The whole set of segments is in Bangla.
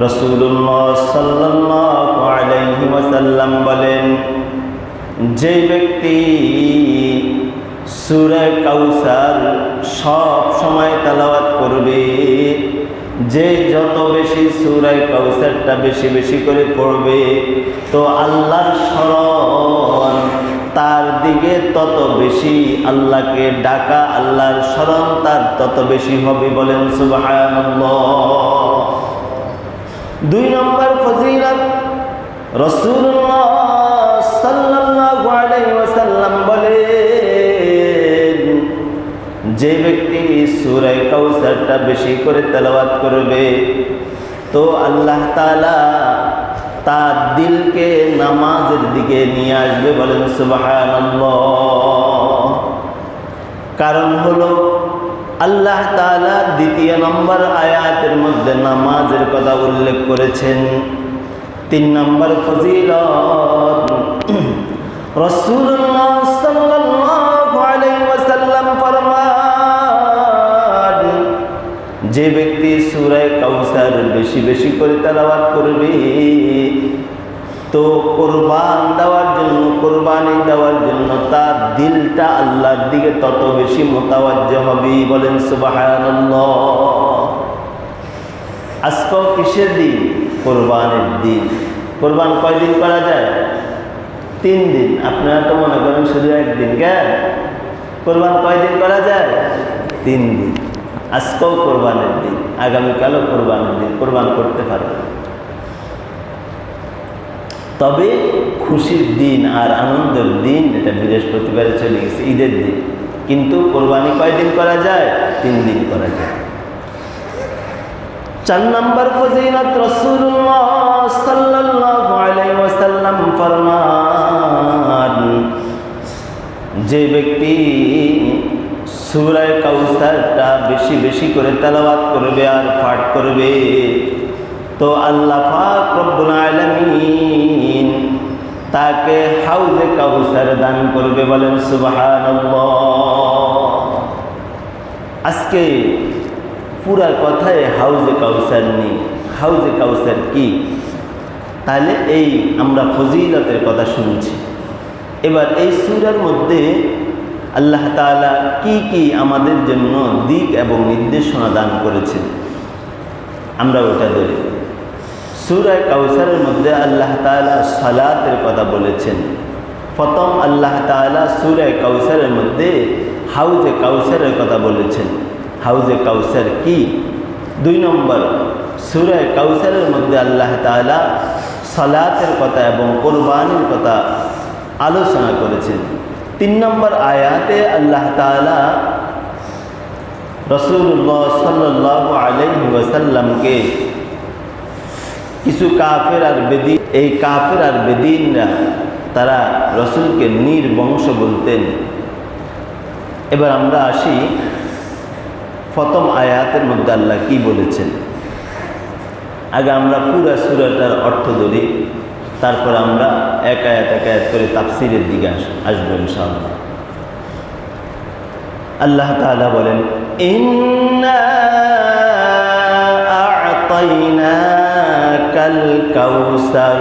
রাসূলুল্লাহ সাল্লাল্লাহু আলাইহি ওয়াসাল্লাম বলেন, যে ব্যক্তি সূরা কাউসার সব সময় তেলাওয়াত করবে, যে যত বেশি সূরা কাউসারটা বেশি বেশি করে পড়বে, তো আল্লাহর স্মরণ তার দিকে তত বেশি, আল্লাহকে ডাকা, আল্লাহর স্মরণ তার তত বেশি হবে। বলেন সুবহানাল্লাহ। 2 নম্বর ফজিলত, রাসূলুল্লাহ সাল্লাল্লাহু আলাইহি ওয়াসাল্লাম বলেন, যে ব্যক্তি সূরা কাউসারটা বেশি করে তেলাওয়াত করবে, তো আল্লাহ তাআলা তার দিলকে নামাজের দিকে নিয়ে আসবে। বলেন সুবহানাল্লাহ। কারণ হলো আল্লাহ তাআলা 2 নম্বর আয়াতের মধ্যে নামাজের কথা উল্লেখ করেছেন। 3 নম্বর ফজিলত, রাসূলুল্লাহ সাল্লাল্লাহু আলাইহি ওয়াসাল্লাম ফরমান, যে ব্যক্তি সূরা কাউসার বেশি বেশি করে তেলাওয়াত করবে, তো কোরবানি দেওয়ার জন্য তার দিলটা আল্লাহর দিকে তত বেশি মোতাওয়াজ্জহ হবে। বলেন সুবহানাল্লাহ। আজকে কিসের দিন? কোরবানের দিন। কোরবান কয়দিন করা যায়? 3 দিন। আপনারা তো মনে করেন শুধু একদিন। কেন? কোরবান কয়দিন করা যায়? 3 দিন। আজকেও কোরবানের দিন, আগামীকালও কোরবানের দিন, কোরবান করতে পারবেন। তবে খুশির দিন আর আনন্দের দিন এটা বৃহস্পতিবারে চলে গেছে, ঈদের দিন। কিন্তু কোরবানি কয়দিন করা যায়? 3 দিন করা যায়। 4 নম্বর ফজিলত, রাসূলুল্লাহ সাল্লাল্লাহু আলাইহি ওয়াসাল্লাম ফরমান, যে ব্যক্তি সূরা কাউসারটা বেশি বেশি করে তেলাওয়াত করবে আর পাঠ করবে, তো আল্লাহ পাক রব্বুল আলামিন তাকে হাউজে কাউসার দান করবে। বলেন সুবহানাল্লাহ। আজকে পুরা কথায় হাউজে কাউসার নেই। হাউজে কাউসার কি? তাহলে এই আমরা ফজিলতের কথা শুনছি। এবার এই সূরার মধ্যে আল্লাহ তাআলা কি কি আমাদের জন্য দিক এবং নির্দেশনা দান করেছেন, আমরা ওটা ধরি। সূরা কাউসারের মধ্যে আল্লাহ তাআলা সালাতের কথা বলেছেন। প্রথম আল্লাহ তাআলা সূরা কাউসারের মধ্যে হাউজে কাউসারের কথা বলেছেন। হাউজে কাউসার কি? 2 নম্বর, সূরা কাউসারের মধ্যে আল্লাহ তাআলা সালাতের কথা এবং কোরবানির কথা আলোচনা করেছেন। 3 নম্বর আয়াতে আল্লাহ তাআলা রাসূলুল্লাহ সাল্লাল্লাহু আলাইহি ওয়াসাল্লামকে কিছু কাফের আর বেদিন, এই কাফের আর বেদিনরা তারা রসুলকে নির্বংশ বলতেন। এবার আমরা আসি প্রথম আয়াতের মধ্যে আল্লাহ কি বলেছেন। আগে আমরা পুরা সূরাটার অর্থ ধরি, তারপর আমরা এক আয়াত করে তাফসীরের দিকে আসবো ইনশাআল্লাহ। আল্লাহ তাআলা বলেন, ইন্না আ'তাইনাকাল কাউসার,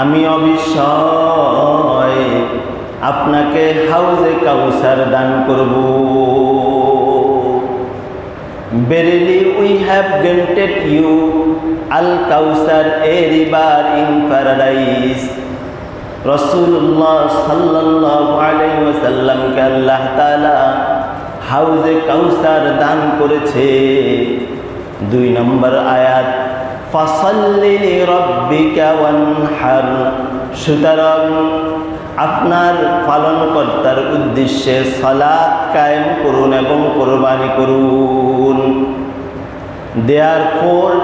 আমি অবশ্যই আপনাকে হাউজে কাউসার দান করব। Verily we have granted you al-Kawthar, a river in paradise. রাসূলুল্লাহ সাল্লাল্লাহু আলাইহি ওয়াসাল্লামকে আল্লাহ তাআলা হাউজে কাউসার দান করেছে। 2 নম্বর আয়াত, ফাসাল্লি লিরাব্বিকা ওয়ানহার, সুতরাং আপনার পালনকর্তার উদ্দেশ্যে সালাত কায়েম করুন এবং কোরবানি করুন। Therefore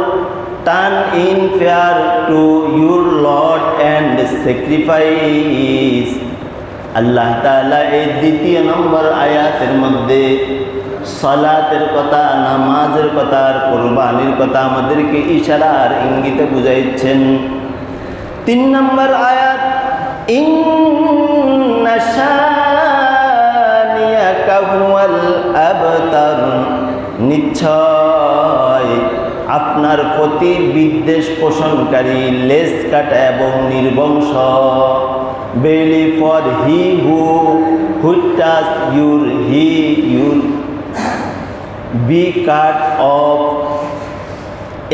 turn in fear to your Lord and sacrifice. আল্লাহ তাআলা এই 2 নম্বর আয়াতের মধ্যে সালাতের কথা, নামাজের কথা আর কোরবানির কথা আমাদেরকে ইশারা আর ইঙ্গিতে বুঝাইছেন। 3 নম্বর আয়াত, ইন্না শানিয়াকা হুয়াল আবতার, নিশ্চয় আপনার প্রতি বিদ্বেষ পোষণকারী, লেজ কাটা এবং নির্বংশ। Verily for he who touch your your be cut off.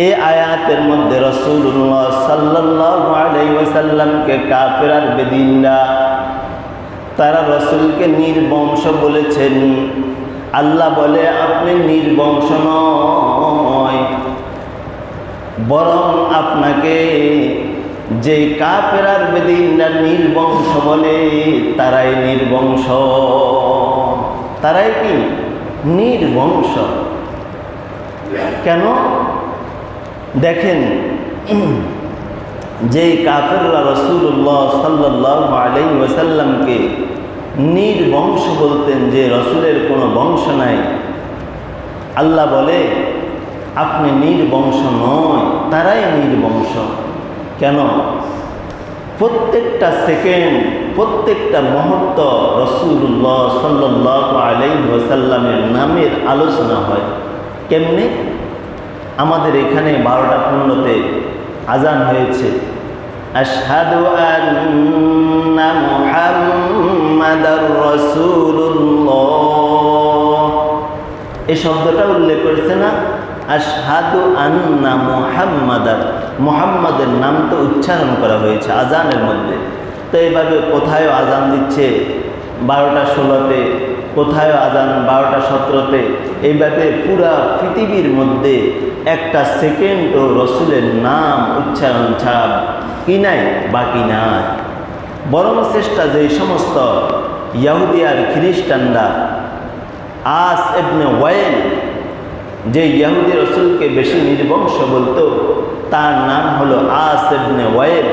এই আয়াতের মধ্যে রাসূলুল্লাহ সাল্লাল্লাহু আলাইহি ওয়াসাল্লামকে কাফের আর বেদিনরা তারা রাসূলকে নির্বংশ বলেছেন। আল্লাহ বলে আপনি নির্বংশ নয়, বরং আপনাকে যে কাফের আর বেদিনরা নির্বংশ বলে তারাই নির্বংশ। তারাই কি নির্বংশ? কেন? দেখেন, যে কাফেররা রাসূলুল্লাহ সাল্লাল্লাহু আলাইহি ওয়াসাল্লামকে নির্বংশ বলতেন, যে রাসূলের কোনো বংশ নাই, আল্লাহ বলে আপনি নির্বংশ নয়, তারাই নির্বংশ। কেন? প্রত্যেকটা সেকেন্ড, প্রত্যেকটা মুহূর্ত রাসূলুল্লাহ সাল্লাল্লাহু আলাইহি ওয়াসাল্লামের নামের আলোচনা হয়। কেমনে? আমাদের এখানে 12টা 15তে আজান হয়েছে, আশহাদু আন্না মুহাম্মাদার রাসূলুল্লাহ, এই শব্দটা উল্লেখ করছে না? আশহাদু আন্না মুহাম্মাদার, মুহাম্মাদের নাম তো উচ্চারণ করা হয়েছে আজানের মধ্যে। তো এইভাবে কোথায় আজান দিচ্ছে 12টা 16তে, কোথায় আজান 12টা 17তে। এইভাবে পুরা পৃথিবীর মধ্যে একটা সেকেন্ডও রসুলের নাম উচ্চারণ ছাড়া কি নাই, বাকি নাই। বরং চেষ্টা যে সমস্ত ইহুদি আর খ্রিস্টানরা আস ইবনে ওয়াইল, যে ইহুদি রসুলকে বেশি নির্বংশ বলতো, তার নাম হলো আস ইবনে ওয়াইল।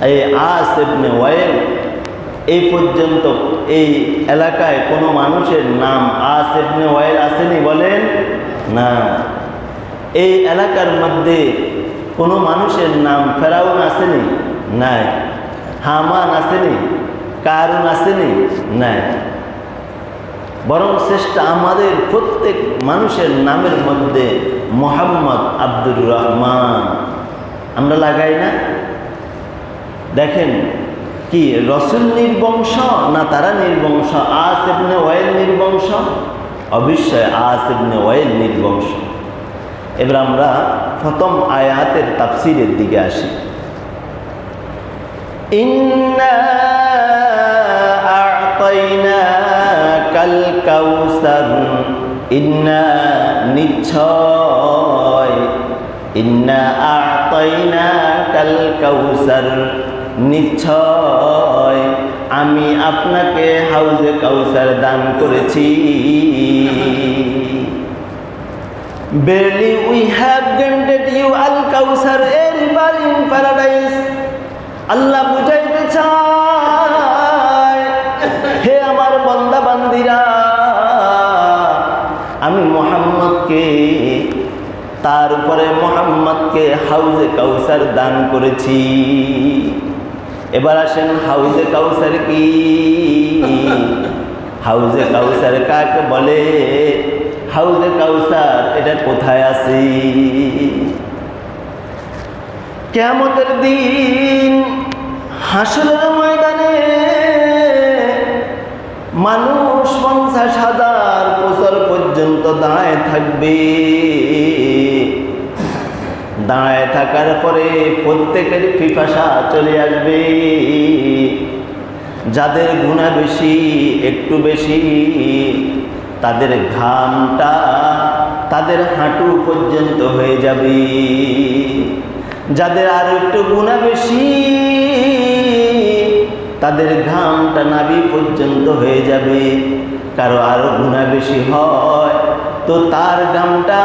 এই আস ইবনে ওয়াইল এই পর্যন্ত এই এলাকায় কোনো মানুষের নাম আস ইবনে ওয়াইল আসেনি বলেন না। এই এলাকার মধ্যে কোনো মানুষের নাম ফেরাউন আসেনি? নাই। হামান আসেনি? কারুন আসেনি? নাই। বরং চেষ্টা আমাদের প্রত্যেক মানুষের নামের মধ্যে মোহাম্মদ, আব্দুর রহমান আমরা লাগাই না? দেখেন কি রসুল নির্বংশ না তারা নির্বংশ? আস ইবনে ওয়াইল নির্বংশ? অবশ্যই আস ইবনে ওয়াইল নির্বংশ। এবার আমরা প্রথম আয়াতের তাফসীরের দিকে আসি। ইন্না আ'তাইনাকাল কাউসার, ইন্না নিশ্চয়, ইন্না আ'তাইনাকাল কাউসার নিশ্চয় আমি আপনাকে হাউজে কাউসার দান করেছি। Barely we have granted you al-Kawthar, a river in paradise. আল্লাহ বুঝাইতে চায়, হে আমার বান্দা বান্দিরা, আমি মুহাম্মদকে, তার উপরে মুহাম্মদকে হাউজে কাউসার দান করেছি। এবার আসেন হাউজে কাউসার কি? হাউজে কাউসার কাকে বলে? হাউজে কাউসার এটা কোথায় আছে? কিয়ামতের দিন হাসরের ময়দানে মানুষ 50,000 বছর পর্যন্ত দাঁড়ায় থাকবে। দাঁড়ায় থাকার পরে প্রত্যেকের পিপাসা চলে আসবে। যাদের গুনাহ বেশি, একটু বেশি, তাদের ঘামটা তাদের হাঁটু পর্যন্ত হয়ে যাবে। যাদের আরো একটু গুনাহ বেশি, তাদের ঘামটা নাভি পর্যন্ত হয়ে যাবে। কারো আরো গুনাহ বেশি হয় তো তার ঘামটা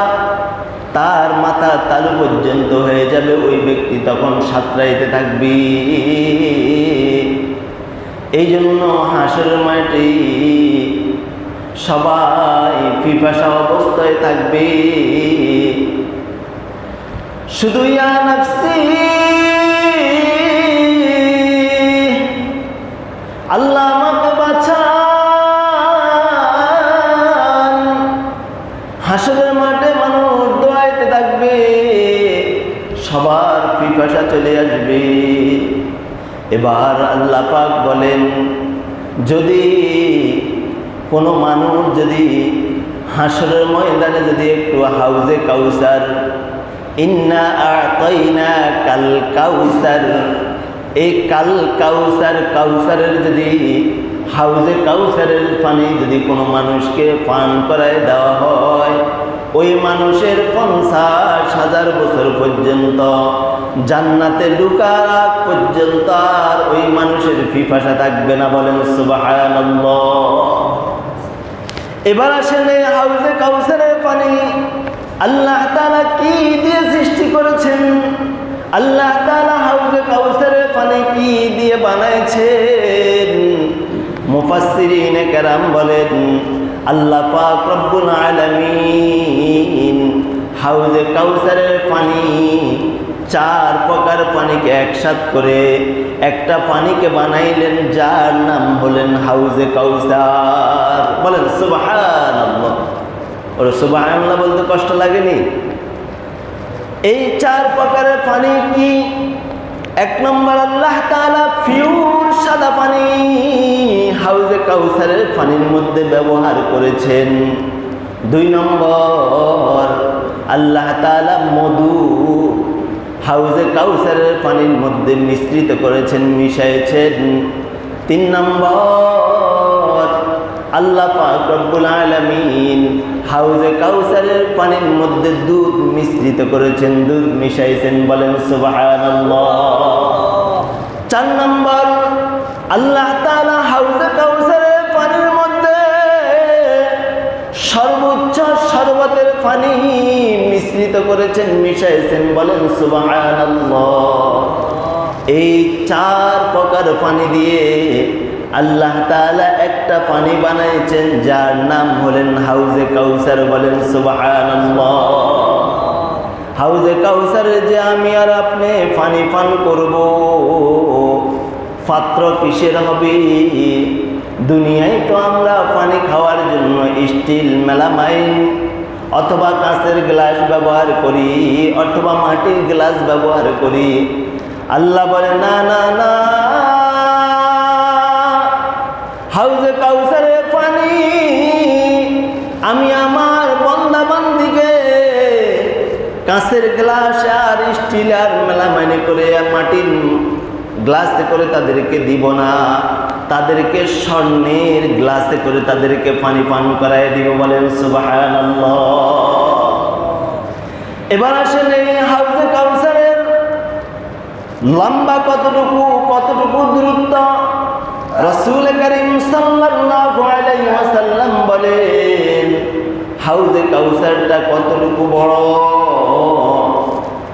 তার মাথা তালু পর্যন্ত হয়ে যাবে। ওই ব্যক্তি তখন সাঁতরাইতে থাকবে। এই জন্য হাসরের মাঠে সবাই পিপাসা অবস্থায় থাকবে। শুধু ইয়া নাফসি, আল্লাহ আমাকে বাঁচান। হাসরের মাঠে মানুষ দৌড়াইতে থাকবে। সবার পিপাসা চলে আসবে। এবার আল্লাহ পাক বলেন, যদি কোনো মানুষ যদি হাসরের ময়দানে যদি একটু হাউজে কাউসার, ইন্না আতাইনা কাল কাউসার, এই কাল কাউসার, কাউসারের যদি হাউজে কাউসারের পানি যদি কোনো মানুষকে পান করায় দেওয়া হয়, ওই মানুষের 50,000 বছর পর্যন্ত জান্নাতে ঢোকার আগ পর্যন্ত আর ওই মানুষের পিপাসা থাকবে না। বলেন সুবহানাল্লাহ। এবার আসেন এই হাউজে কাউসারের পানি আল্লাহ তাআলা কি দিয়ে সৃষ্টি করেছেন? আল্লাহ তাআলা হাউজে কাউসারের পানি কি দিয়ে বানাইছেন? মুফাসসিরিনে কেরাম বলেন, আল্লাহ পাক রব্বুল আলামিন হাউজে কাউসারের পানি 4 প্রকার পানিকে একসাথ করে একটা পানিকে বানাইলেন, যার নাম হলেন হাউজে কাউসার। বলেন সুবহানাল্লাহ। ওর সুবহানাল্লাহ বলতে কষ্ট লাগেনি? এই 4 প্রকারের পানি কি? 1 নম্বর, আল্লাহ তাআলা পিওর সাদা পানি হাউজে কাউসারের পানির মধ্যে ব্যবহার করেছেন। 2 নম্বর, আল্লাহ তাআলা মধু হাউজে কাউসারের পানির মধ্যে মিশ্রিত করেছেন, মিশাইছেন। 3 নম্বর, আল্লাহ পাক রব্বুল আলামিন হাউজে কাউসারের পানির মধ্যে দুধ মিশ্রিত করেছেন, দুধ মিশাইছেন। বলেন সুবহানাল্লাহ। 4 নম্বর, আল্লাহ তাআলা হাউজে কাউসারের পানির মধ্যে সর্বোচ্চ শরবতের পানি মিশ্রিত করেছেন, মিশাইছেন। বলেন সুবহানাল্লাহ। এই 4 প্রকার পানি দিয়ে আল্লাহ তাআলা একটা পানি বানাইছেন, যার নাম হলেন হাউজে কাউসার। বলেন সুবহানাল্লাহ। হাউজে কাউসারে যে আমি আর আপনি পানি পান করব, পাত্র কিসের হবে? দুনিয়ায় তো আমরা পানি খাওয়ার জন্য স্টিল, মেলামাইন অথবা কাঁচের গ্লাস ব্যবহার করি, অথবা মাটির গ্লাস ব্যবহার করি। আল্লাহ বলে, না না না, হাউজে কাউসারের পানি আমি আমার বান্দা বান্দিকে কাঁচের গ্লাস আর স্টিল আর মেলামাইনে করে মাটির গ্লাসে করে তাদেরকে দিব না, তাদেরকে স্বর্ণের গ্লাসে করে তাদেরকে পানি পান করায় দিব। বলেন সুবহানাল্লাহ। এবার আসেন এই হাউজে কাউসারের লম্বা কতটুকু, কতটুকু দূরত্ব? রাসূল করিম সাল্লাল্লাহু আলাইহি ওয়াসাল্লাম বলেন, হাউজে কাউসারটা কতটুকু বড়?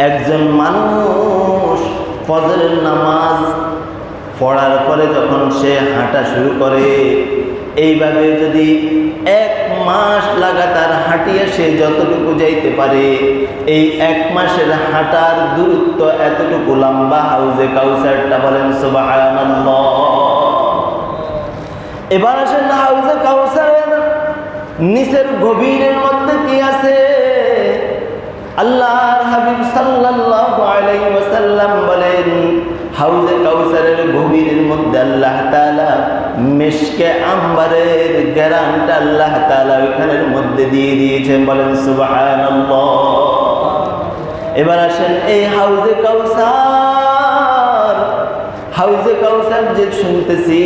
একজন মানুষ ফজরের নামাজ পড়ার পরে যখন সে হাঁটা শুরু করে, এইভাবে যদি 1 মাস লাগাতার হাঁটিয়ে সে যতটুকু যাইতে পারে, এই 1 মাসের হাঁটার দূরত্ব এতটুকু লম্বা হাউজে কাউসারটা। বলেন সুবহানাল্লাহ। এবার আসেন হাউজে কাউসারের নিচের গভীরের মধ্যে কি আছে? আল্লাহর হাবিব সাল্লাল্লাহু আলাইহি ওয়াসাল্লাম বলেন, হাউজে কাউসারের গভীরের মধ্যে আল্লাহ তাআলা মিশকে আম্বারের গ্রানটা আল্লাহ তাআলা ওইখানের মধ্যে দিয়ে দিয়েছেন। বলেন সুবহানাল্লাহ। এবার আসেন এই হাউজে কাউসার, হাউজে কাউসার যে শুনতেছি,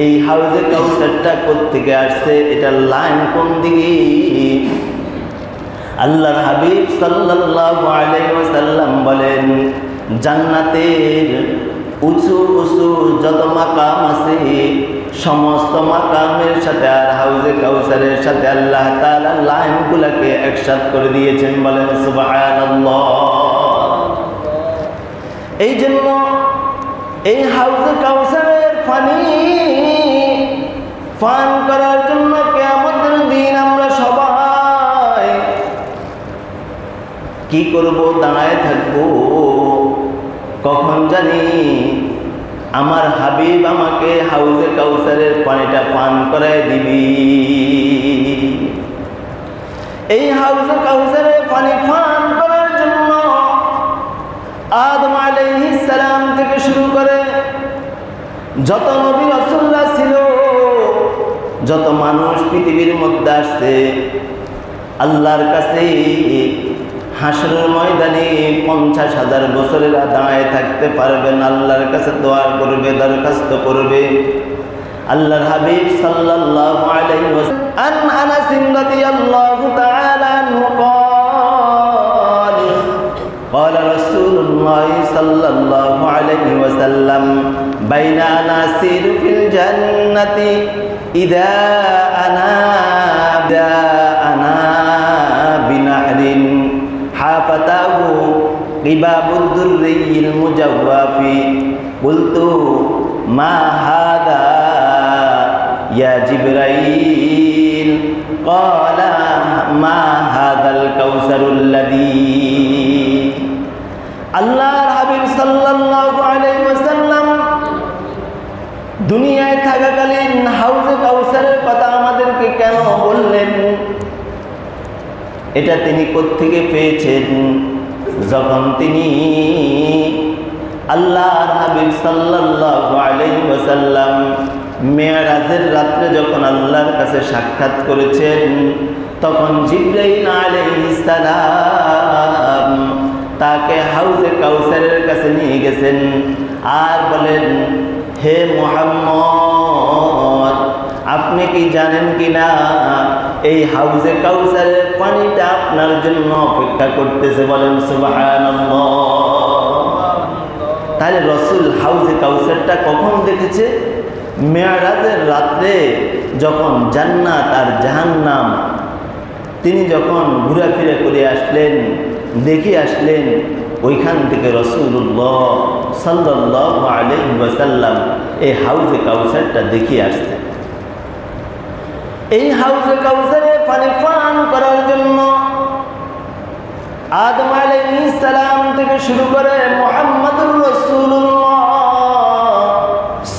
এই হাউজে কাউসারটা কোত্থেকে আসছে? এটার লাইন কোন দিকে? আল্লাহর হাবিব সাল্লাল্লাহু আলাইহি ওয়াসাল্লাম বলেন, জান্নাতের উঁচু উঁচু যত মাকাম আছে, সমস্ত মাকামের সাথে আর হাউজে কাউসারের সাথে আল্লাহ তাআলা লাইনগুলোকে একসাথ করে দিয়েছেন। বলেন সুবহানাল্লাহ। এই জন্য এই হাউজে কাউসারের পানি পান করার জন্য কিয়ামতের দিন আমরা সবাই কি করব? দাঁড়ায় থাকবো। কখন জানি আমার হাবিব আমাকে হাউজে কাউসারের পানিটা পান করায় দিবি। এই হাউজে কাউসারের পানি পান করার জন্য যত নবী রাসূলরা ছিল, যত মানুষ পৃথিবীর মধ্যে আসছে, আল্লাহর কাছে হাসরের ময়দানে 50,000 বছরের দাঁড়ায় থাকতে পারবেন, আল্লাহর কাছে দোয়া করবে, দরখাস্ত করবে। আল্লাহর হাবিব সাল্লাল্লাহু আলাইহি ওয়াসাল্লাম আন আনাস রাদিয়াল্লাহু তাআলা আনহু قال رسول الله صلى الله عليه وسلم بين أنا أسير في الجنة إذا أنا بنهر حافتاه قباب الدري المجوف قلت ما هذا يا جبريل قال ما هذا الكوثر الذي আল্লাহর হাবিব সাল্লাল্লাহু আলাইহি ওয়াসাল্লাম দুনিয়ায় থাকাকালীন হাউজে কাউসারের কথা আমাদেরকে কেন বললেন? এটা তিনি কোত্থেকে পেয়েছেন? যখন তিনি আল্লাহর হাবিব সাল্লাল্লাহু আলাইহি ওয়াসাল্লাম মেরাজের রাত্রে যখন আল্লাহর কাছে সাক্ষাৎ করেছেন, তখন জিবরাইল আলাইহিস সালাম তাকে হাউজে কাউসারের কাছে নিয়ে গেছেন আর বলেন, হে মুহাম্মদ, আপনি কি জানেন কিনা এই হাউজে কাউসারের পানিটা আপনার জন্য অপেক্ষা করতেছে? বলেন সুবহানাল্লাহ। তাহলে রাসূল হাউজে কাউসারটা কখন দেখেছে? মেরাজের রাত্রে যখন জান্নাত আর জাহান্নাম তিনি যখন ঘোরাফেরা করে আসলেন, দেখে আসলেন, ওইখান থেকে রাসূলুল্লাহ সাল্লাল্লাহু আলাইহি ওয়াসাল্লাম এই হাউজে কাউসারটা দেখে আসছেন। এই হাউজে কাউসারে পানি পান করার জন্য আদম আলাইহিস সালাম থেকে শুরু করে মুহাম্মদুর রাসূলুল্লাহ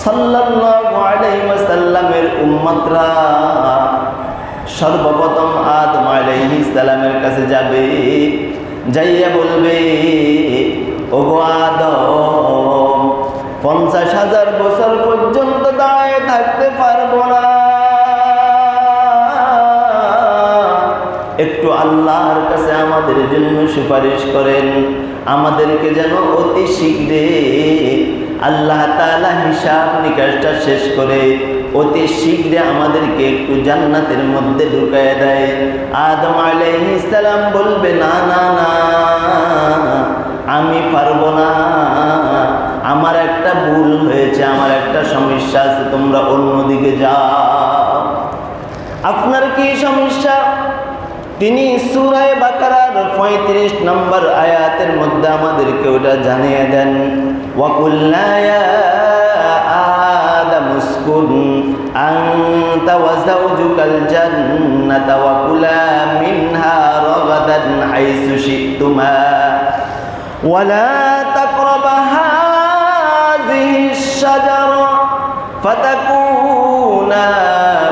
সাল্লাল্লাহু আলাইহি ওয়াসাল্লামের উম্মতরা সর্বপ্রথম আদম আলাইহিস সালামের কাছে যাবে, যাইয়া বলবে, ওগো আদম, 50,000 বছর পর্যন্ত দাঁড়ায় থাকতে পারবো না, একটু আল্লাহর কাছে আমাদের জন্য সুপারিশ করেন, আমাদেরকে যেন অতি শীঘ্রে আল্লাহ তাআলা হিসাব নিকাশটা শেষ করে অতি শীঘ্রে আমাদেরকে একটু জান্নাতের মধ্যে ঢুকায় দেয়। আদম আলাইহিস সালাম বলবে, না না না, আমি পারবো না, আমার একটা ভুল হয়েছে, আমার একটা সমস্যা আছে, তোমরা অন্যদিকে যাও। আপনার কি সমস্যা? তিনি সূরা বাকারার 35 নম্বর আয়াতের মধ্যে আমাদেরকে ওটা জানিয়ে দেন, ওয়াকুল্না ইয়া আদম উসকুন আনতা ওয়া যাওজুকাল জান্নাতা ওয়া কুলা মিনহা রাগাদান হাইসু শি'তুমা ওয়া লা তাকরাবা হাযিহিশ শাজারা ফাতাকুনা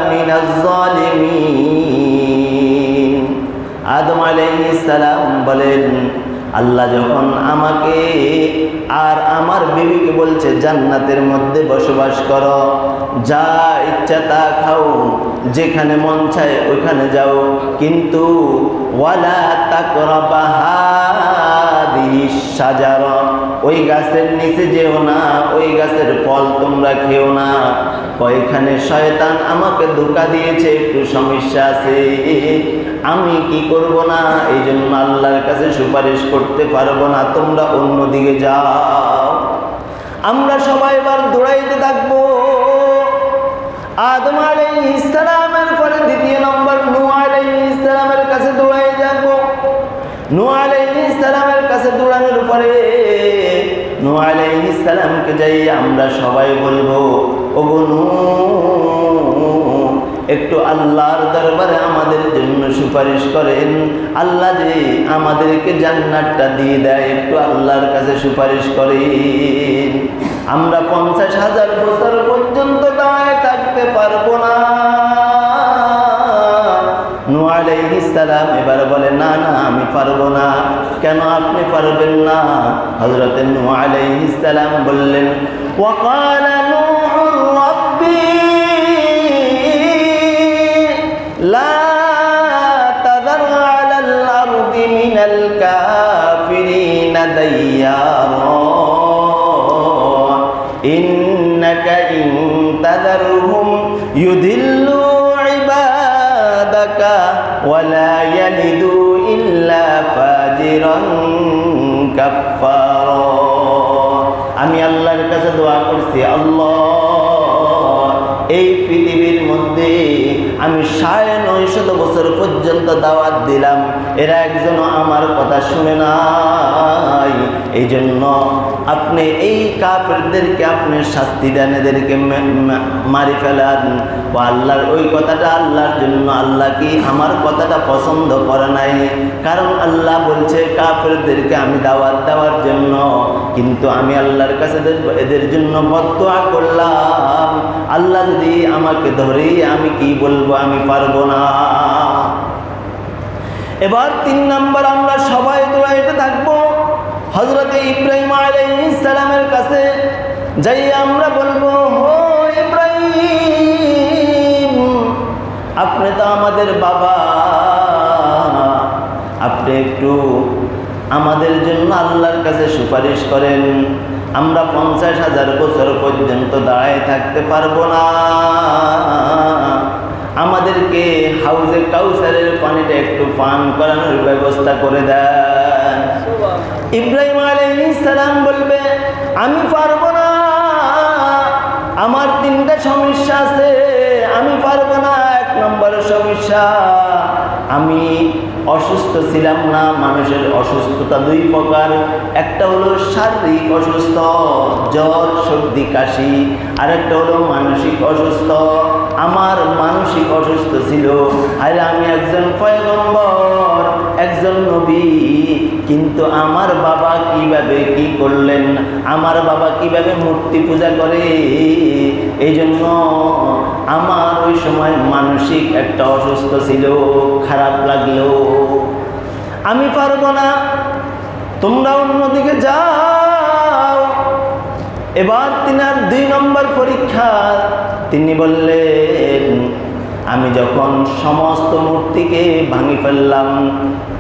মিনাজ জালিমিন। আদম আলাইহিস সালাম বলেন, আল্লাহ যখন আমাকে আর আমার বিবিকে বলছে জান্নাতের মধ্যে বসবাস করো, যা ইচ্ছা তা খাও, যেখানে মন চায় ওইখানে যাও, কিন্তু ওয়ালা তাকরাবা হাযিহিশ শাজারা, ওই গাছের নিচে যেও না, ওই গাছের ফল তোমরা খেও না। ওইখানে শয়তান আমাকে ধোঁকা দিয়েছে, একটু সমস্যা আছে, আমি কি করব না, এই জন্য আল্লাহর কাছে সুপারিশ করতে পারবো না, তোমরা অন্যদিকে যাও। আমরা সবাই এবার দৌড়াইতে থাকবো। আদম আলাইহিস সালামের পরে দ্বিতীয় নম্বর নূহ আলাইহিস সালামের কাছে দৌড়াই যাব। নূহ আলাইহিস সালামের কাছে দৌড়ানোর পরে নূহ আলাইহিস সালামকে যাই আমরা সবাই বলবো, ওগো নূহ, একটু আল্লাহর দরবারে আমাদের জন্য সুপারিশ করেন, আল্লাহ যে আমাদেরকে জান্নাতটা দিয়ে দেয়, একটু আল্লাহর কাছে সুপারিশ করেন। আমরা 50,000 বছর পর্যন্ত দাঁড়ায় থাকতে পারবো না। নূহ আলাইহিস সালাম এবার বলে, না না আমি পারবো না। কেন আপনি পারবেন না? হযরত নূহ আলাইহিস সালাম বললেন, ওয়াকালা নূহুর রাব্বি লা তাযার আলাল আরদি মিনাল কাফিরিনা দাইয়ারা ইন্নাকা ইন তাযারহুম ইউদিল্লু ইবাদাকা ওয়ালা ইয়ালিদু ইল্লা ফাজিরান কাফফারা। আমি আল্লাহর কাছে দোয়া করছি, আল্লাহ এই পৃথিবীর মধ্যে আমি ৯৫০ বছর পর্যন্ত দাওয়াত দিলাম, এরা একজনও আমার কথা শুনে নাই। এই জন্য আপনি এই কাফেরদেরকে আপনি শাস্তি দেন, এদেরকে মারি ফেলান। ও আল্লাহর ওই কথাটা আল্লাহর জন্য, আল্লাহ কি আমার কথাটা পছন্দ করে নাই? কারণ আল্লাহ বলছে কাফেরদেরকে আমি দাওয়াত দেওয়ার জন্য, কিন্তু আমি আল্লাহর কাছে এদের জন্য বদদুয়া করলাম। আল্লাহ যদি আমাকে ধরে আমি কি বলবো? আমি পারবো না। এবার ৩ নম্বর আমরা সবাই দৌড়াইতে থাকবো হযরত ইব্রাহিম আলাইহিস সালামের কাছে যাই আমরা বলবো, ও ইব্রাহিম, আপনি তো আমাদের বাবা, আপনি একটু আমাদের জন্য আল্লাহর কাছে সুপারিশ করেন। আমরা ৫০,০০০ বছর পর্যন্ত দাঁড়ায় থাকতে পারবো না, আমাদেরকে হাউজে কাউসারের পানিটা একটু পান করানোর ব্যবস্থা করে দেন। ইব্রাহিম আলাইহিস সালাম বলবে, আমি পারবো না, আমার 3টা সমস্যা আছে, আমি পারবো না। 1 নম্বর সমস্যা, আমি অসুস্থ ছিলাম না। মানুষের অসুস্থতা 2 প্রকার, একটা হলো শারীরিক অসুস্থ, জ্বর সর্দি কাশি, আর একটা হলো মানসিক অসুস্থ। আমার মানসিক অসুস্থ ছিল, আর আমি একজন পয়গম্বর, একজন নবী, কিন্তু আমার বাবা কিভাবে কি করলেন, আমার বাবা কিভাবে মূর্তি পূজা করে, এই জন্য আমার ওই সময় মানসিক একটা অসুস্থ ছিল, খারাপ লাগলো, আমি পারবো না, তোমরা অন্যদিকে যাও। এবার তিনার 2 নম্বর পরীক্ষা, তিনি বললেন, আমি যখন সমস্ত মূর্তিকে ভাঙি ফেললাম,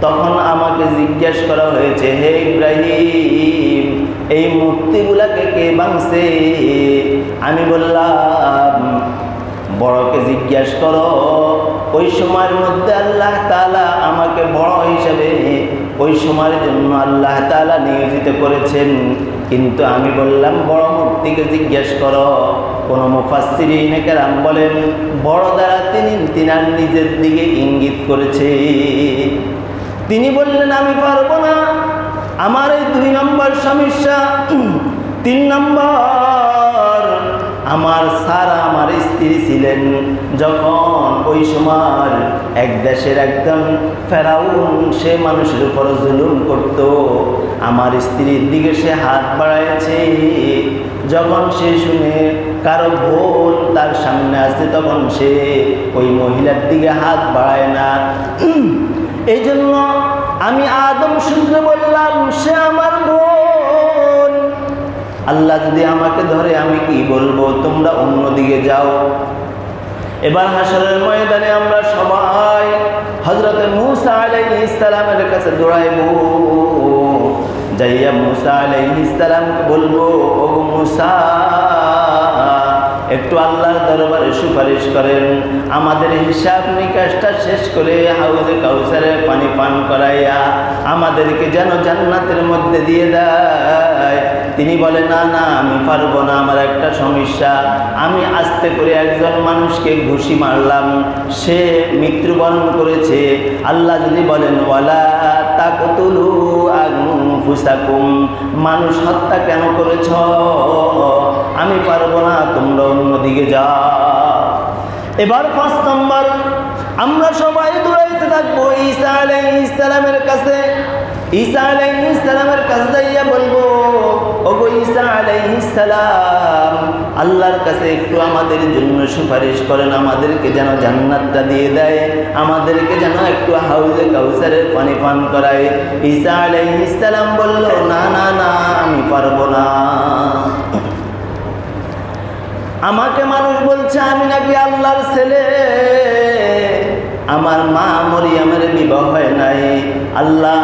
তখন আমাকে জিজ্ঞেস করা হয়েছে, হে ইব্রাহিম, এই মূর্তিগুলাকে কে ভাঙছে? আমি বললাম, বড়কে জিজ্ঞেস করো। ওই সময়ের মধ্যে আল্লাহ তাআলা আমাকে বড় হিসেবে ওই সময়ের জন্য আল্লাহ তাআলা নিয়োজিত করেছেন, কিন্তু আমি বললাম বড় মূর্তিকে জিজ্ঞেস করো। কোন মুফাসসিরিনে কেরাম বলেন, বড় দ্বারা তিনার নিজের দিকে ইঙ্গিত করেছে। তিনি বললেন, আমি পারবো না, আমার এই 2 নম্বর সমস্যা। 3 নম্বর, আমার সারা আমার স্ত্রী ছিলেন, যখন ওই সময় এক দেশের একজন ফেরাউন, সে মানুষের উপর জুলুম করত, আমার স্ত্রীর দিকে সে হাত বাড়াইছে। যখন সে শুনে কারো ভুল তার সামনে আসছে, তখন সে ওই মহিলার দিকে হাত বাড়ায় না। এই জন্য আমি আদম সূত্রে বললাম, সে আমার বোন। আল্লাহ যদি আমাকে ধরে আমি কি বলবো? তোমরা অন্যদিকে যাও। এবার হাসরের ময়দানে আমরা সবাই হযরত মূসা আলাইহিস সালামের কাছে দৌড়াইবো। যাইয়া মূসা আলাইহিস সালামকে বলবো, ও মূসা, একটু আল্লাহর দরবারে সুপারিশ করেন, আমাদের হিসাব নিকাশটা শেষ করে হাউজে কাউসারের পানি পান করাইয়া আমাদেরকে যেন জান্নাতের মধ্যে দিয়ে দেয়। তিনি বলে, না না আমি পারবো না, আমার একটা সমস্যা, আমি আস্তে করে একজন মানুষকে ঘুষি মারলাম, সে মৃত্যুবরণ করেছে। আল্লাহ যদি বলেন, ওয়ালা তাকতুলু আনফুসাকুম, মানুষ হত্যা কেন করেছ? আমি পারবো না, তোমরা অন্যদিকে যাও। এবার 5 নম্বর, আমরা সবাই দৌড়াইতে থাকবো ঈসা আলাইহিস সালামের কাছে। ঈসা আলাইহিস সালামের কাছে যাইয়া বলবো, ওগো ওগো ঈসা আলাইহিস সালাম, আল্লাহর কাছে একটু আমাদের জন্য সুপারিশ করেন, আমাদেরকে যেন জান্নাতটা দিয়ে দেয়, আমাদেরকে যেন একটু হাউজে কাউসারের পানি পান করায়। ঈসা আলাইহিস সালাম বলল, না না না, আমি পারবো না। আমাকে মানুষ বলছে আমি নাকি আল্লাহর ছেলে, আমার মা মরিয়মের বিবাহ হয় নাই, আল্লাহ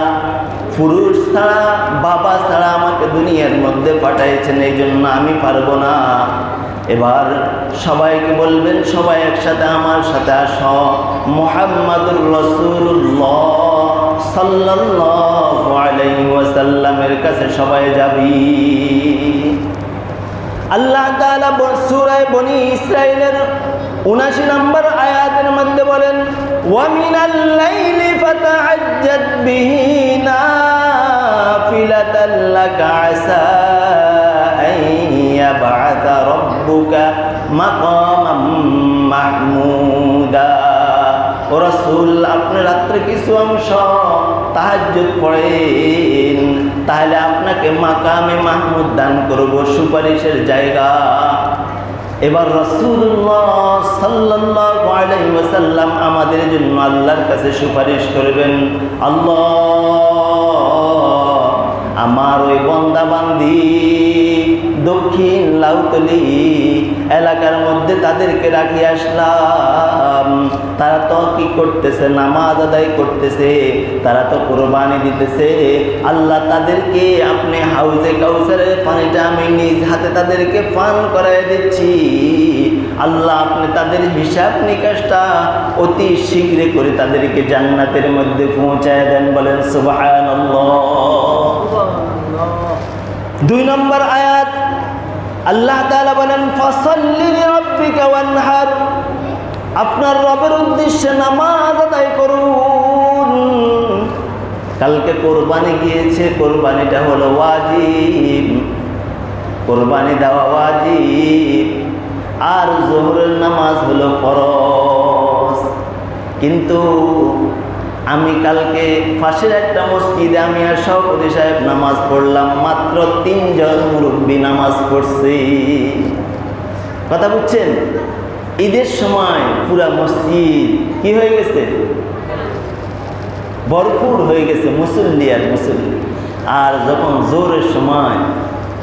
পুরুষ ছাড়া বাবা ছাড়া আমাকে দুনিয়ার মধ্যে পাঠাইছেন, এই জন্য আমি পারবো না। এবার সবাইকে বলবেন, সবাই একসাথে আমার সাথে আসো, মুহাম্মাদুর রাসূলুল্লাহ সাল্লাল্লাহু আলাইহি ওয়াসাল্লামের কাছে সবাই যাবি। আল্লাহ তাআলা সূরা বনী ইসরাঈলের ৭৯ নম্বর আয়াতের মধ্যে বলেন, ওয়া মিনাল লাইলি ফাতাহাজ্জাদ বিহি নাফিলাতান লাকা আসা আন ইয়াবআসা রাব্বুকা মাকামান মাহমুদা। ও রাসূল, আপনি রাত্রে কিছু অংশ তাহাজ্জুদ পড়েন, তাহলে আপনাকে মাকামে মাহমুদ দান করব, সুপারিশের জায়গা। এবার রাসূলুল্লাহ সাল্লাল্লাহু আলাইহি ওয়াসাল্লাম আমাদের জন্য আল্লাহর কাছে সুপারিশ করবেন, আল্লাহ আমার ওই বান্দা বান্দি দক্ষিণ লাউতলি এলাকার মধ্যে তাদেরকে রাখি আসলাম, তারা তো কি করতেছে, নামাজ আদায় করতেছে, তারা তো কুরবানি দিতেছে, আল্লাহ তাদেরকে আপনি হাউজে কাউসারের পানিটা আমি নিজ হাতে তাদেরকে পান করায় দিচ্ছি, আল্লাহ আপনি তাদের হিসাব নিকাশটা অতি শীঘ্র করে তাদেরকে জান্নাতের মধ্যে পৌঁছায় দেন। বলেন সুবহানাল্লাহ। ২ নম্বর আয়াত আল্লাহ তাআলা বলেন, ফাসাল্লি লিরাব্বিকা ওয়ানহার, আপনার রবের উদ্দেশ্যে নামাজ আদায় করুন। কালকে কোরবানি গিয়েছে, কোরবানিটা হলো ওয়াজিব, কোরবানি দেওয়া ওয়াজিব, আর যোহরের নামাজ হলো ফরজ। কিন্তু আমি কালকে পাশের একটা মসজিদে আমি আর সভাপতি সাহেব নামাজ পড়লাম, মাত্র ৩ জন মুরব্বী নামাজ পড়ছি। কথা বুঝছেন? ঈদের সময় পুরা মসজিদ কি হয়ে গেছে, ভরপুর হয়ে গেছে মুসল্লি আর মুসল্লি। আর যখন জোহরের সময়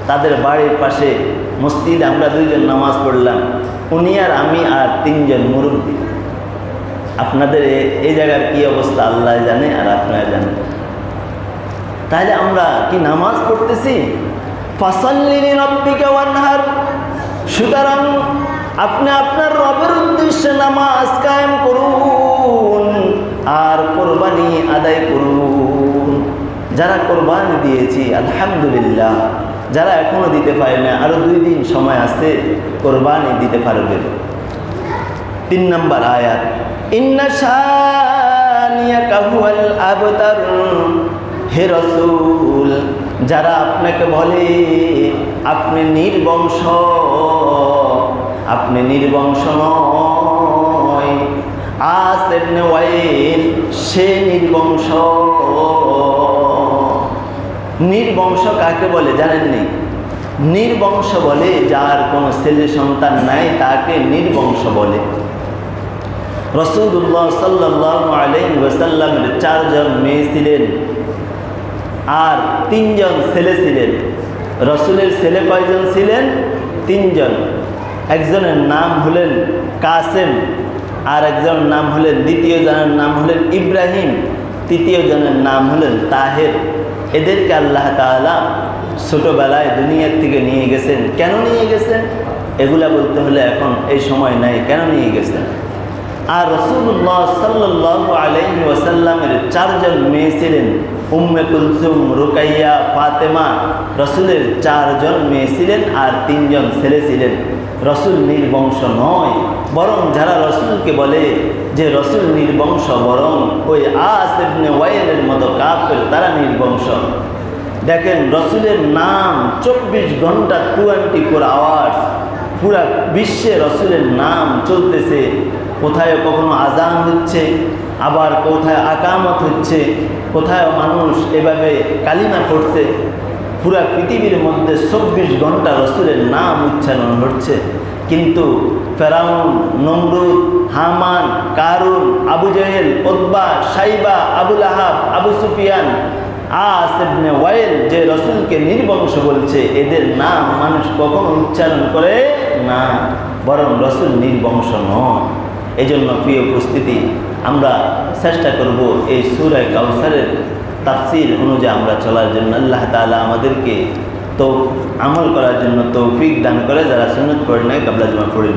তাদের বাড়ির পাশে মসজিদে আমরা 2 জন নামাজ পড়লাম, উনি আর আমি আর 3 জন মুরব্বী। আপনাদের এই জায়গার কি অবস্থা আল্লাহ জানে আর আপনারা জানেন। তাহলে আমরা কি নামাজ পড়তেছি? ফাসাল্লি লিরাব্বিকা ওয়ানহার, সুতরাং আপনি আপনার রবের উদ্দেশ্যে নামাজ কায়েম করুন আর কোরবানি আদায় করুন। যারা কোরবানি দিয়েছি আলহামদুলিল্লাহ, যারা এখনো দিতে পারে না আরো 2 দিন সময় আছে, কোরবানি দিতে পারবেন। 3 নম্বর আয়াত, ইন্না শানিয়াকা হুয়াল আবতার, হে রাসূল, যারা আপনাকে বলে আপনি নির্বংশ, আপনি নির্বংশ নয়, আস ইবনে ওয়াইল সে নির্বংশ। নির্বংশ কাকে বলে জানেননি? নির্বংশ বলে যার কোনো ছেলে সন্তান নাই, তাকে নির্বংশ বলে। রাসূলুল্লাহ সাল্লাল্লাহু আলাইহি ওয়াসাল্লামের 4 জন মেয়ে ছিলেন আর 3 জন ছেলে ছিলেন। রসুলের ছেলে কয়জন ছিলেন? 3 জন। একজনের নাম হলেন কাসেম, আর একজনের নাম হলেন, দ্বিতীয় জনের নাম হলেন ইব্রাহিম, তৃতীয় জনের নাম হলেন তাহের। এদেরকে আল্লাহ তাআলা ছোটবেলায় দুনিয়ার থেকে নিয়ে গেছেন। কেন নিয়ে গেছেন এগুলা বলতে হলে এখন এই সময় নাই, কেন নিয়ে গেছেন। আর রাসূলুল্লাহ সাল্লাল্লাহু আলাইহি ওয়াসাল্লামের 4 জন মেয়ে ছিলেন, উম্মে কুলসুম, রুকাইয়া, ফাতেমা। রসুলের 4 জন মেয়ে ছিলেন আর 3 জন ছেলে ছিলেন। রসুল নির্বংশ নয়, বরং যারা রসুলকে বলে যে রসুল নির্বংশ, বরং ওই আস ইবনে ওয়াইলের মতো কাফের, তারা নির্বংশ। দেখেন রসুলের নাম 24 ঘন্টা 24 আওয়ার্স পুরা বিশ্বে রসুলের নাম চলতেছে। কোথায় কখনো আজান হচ্ছে, আবার কোথায় আকামত হচ্ছে, কোথায় মানুষ এভাবে কালিমা পড়ছে। পুরা পৃথিবীর মধ্যে 24 ঘন্টা রসুলের নাম উচ্চারণ হচ্ছে, কিন্তু ফেরাউন, নমরুদ, হামান, কারুন, আবু জেহেল, উতবা, সাইবা, আবুল আহাব, আবু সুফিয়ান, আস ইবনে ওয়াইল যে রসুলকে নির্বংশ বলছে, এদের নাম মানুষ কখনো উচ্চারণ করে না, বরং রসুল নির্বংশ নয়। এই জন্য প্রিয় উপস্থিতি, আমরা চেষ্টা করব এই সূরা কাউসারের তাফসীর অনুযায়ী আমরা চলার জন্য। আল্লাহ তাআলা আমাদেরকে তো আমল করার জন্য তৌফিক দান করে, যারা সুন্নাত পড়ে নাই কাবলা জমা পড়ে